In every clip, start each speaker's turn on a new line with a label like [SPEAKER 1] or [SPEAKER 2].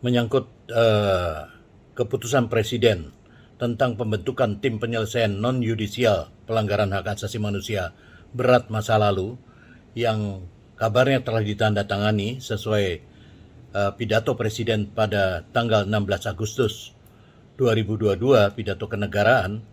[SPEAKER 1] menyangkut keputusan Presiden tentang pembentukan tim penyelesaian non-yudisial pelanggaran hak asasi manusia berat masa lalu yang kabarnya telah ditandatangani sesuai pidato Presiden pada tanggal 16 Agustus 2022, pidato kenegaraan.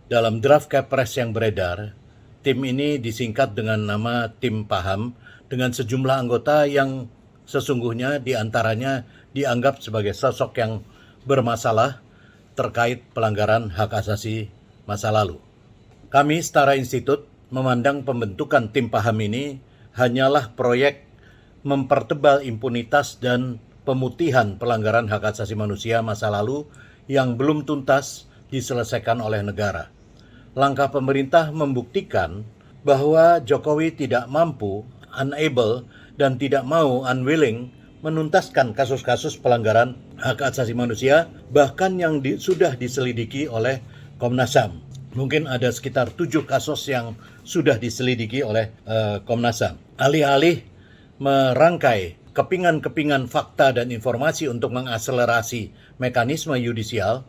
[SPEAKER 1] Dalam draft Kepres yang beredar, tim ini disingkat dengan nama Tim Paham dengan sejumlah anggota yang sesungguhnya diantaranya dianggap sebagai sosok yang bermasalah terkait pelanggaran hak asasi masa lalu. Kami Setara Institut memandang pembentukan Tim Paham ini hanyalah proyek mempertebal impunitas dan pemutihan pelanggaran hak asasi manusia masa lalu yang belum tuntas diselesaikan oleh negara. Langkah pemerintah membuktikan bahwa Jokowi tidak mampu, unable, dan tidak mau, unwilling, menuntaskan kasus-kasus pelanggaran hak asasi manusia, bahkan yang sudah diselidiki oleh Komnas HAM. Mungkin ada sekitar 7 kasus yang sudah diselidiki oleh Komnas HAM. Alih-alih merangkai kepingan-kepingan fakta dan informasi untuk mengakselerasi mekanisme yudisial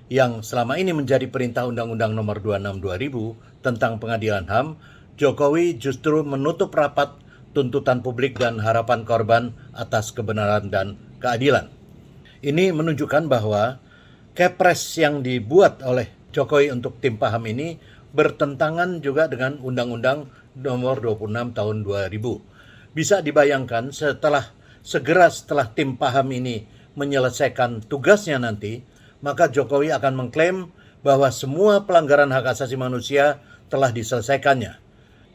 [SPEAKER 1] yang selama ini menjadi perintah Undang-Undang Nomor 26 2000 tentang Pengadilan HAM, Jokowi justru menutup rapat tuntutan publik dan harapan korban atas kebenaran dan keadilan. Ini menunjukkan bahwa Kepres yang dibuat oleh Jokowi untuk Tim Paham ini bertentangan juga dengan Undang-Undang Nomor 26 tahun 2000. Bisa dibayangkan segera setelah Tim Paham ini menyelesaikan tugasnya nanti, maka Jokowi akan mengklaim bahwa semua pelanggaran hak asasi manusia telah diselesaikannya.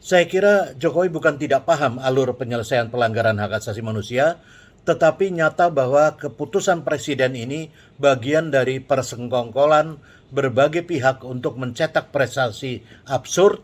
[SPEAKER 1] Saya kira Jokowi bukan tidak paham alur penyelesaian pelanggaran hak asasi manusia, tetapi nyata bahwa keputusan Presiden ini bagian dari persengkongkolan berbagai pihak untuk mencetak prestasi absurd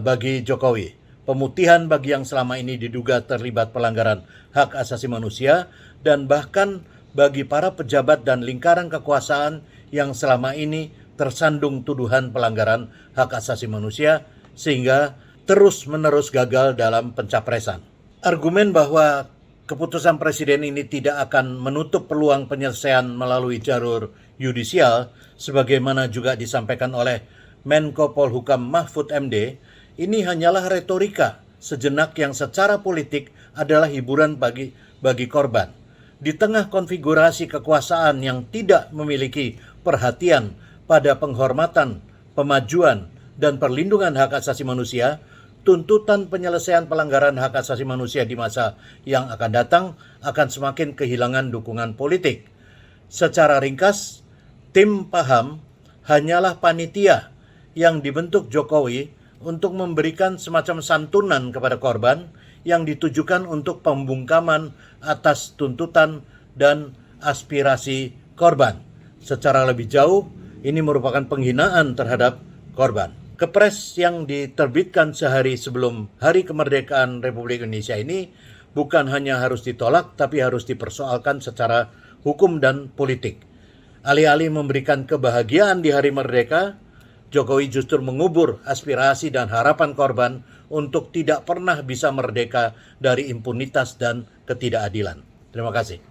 [SPEAKER 1] bagi Jokowi. Pemutihan bagi yang selama ini diduga terlibat pelanggaran hak asasi manusia, dan bahkan bagi para pejabat dan lingkaran kekuasaan yang selama ini tersandung tuduhan pelanggaran hak asasi manusia sehingga terus-menerus gagal dalam pencapresan. Argumen bahwa keputusan Presiden ini tidak akan menutup peluang penyelesaian melalui jalur yudisial sebagaimana juga disampaikan oleh Menko Polhukam Mahfud MD, ini hanyalah retorika sejenak yang secara politik adalah hiburan bagi korban. Di tengah konfigurasi kekuasaan yang tidak memiliki perhatian pada penghormatan, pemajuan, dan perlindungan hak asasi manusia, tuntutan penyelesaian pelanggaran hak asasi manusia di masa yang akan datang akan semakin kehilangan dukungan politik. Secara ringkas, Tim Paham hanyalah panitia yang dibentuk Jokowi untuk memberikan semacam santunan kepada korban yang ditujukan untuk pembungkaman atas tuntutan dan aspirasi korban. Secara lebih jauh, ini merupakan penghinaan terhadap korban. Kepres yang diterbitkan sehari sebelum Hari Kemerdekaan Republik Indonesia ini bukan hanya harus ditolak, tapi harus dipersoalkan secara hukum dan politik. Alih-alih memberikan kebahagiaan di Hari Merdeka, Jokowi justru mengubur aspirasi dan harapan korban untuk tidak pernah bisa merdeka dari impunitas dan ketidakadilan. Terima kasih.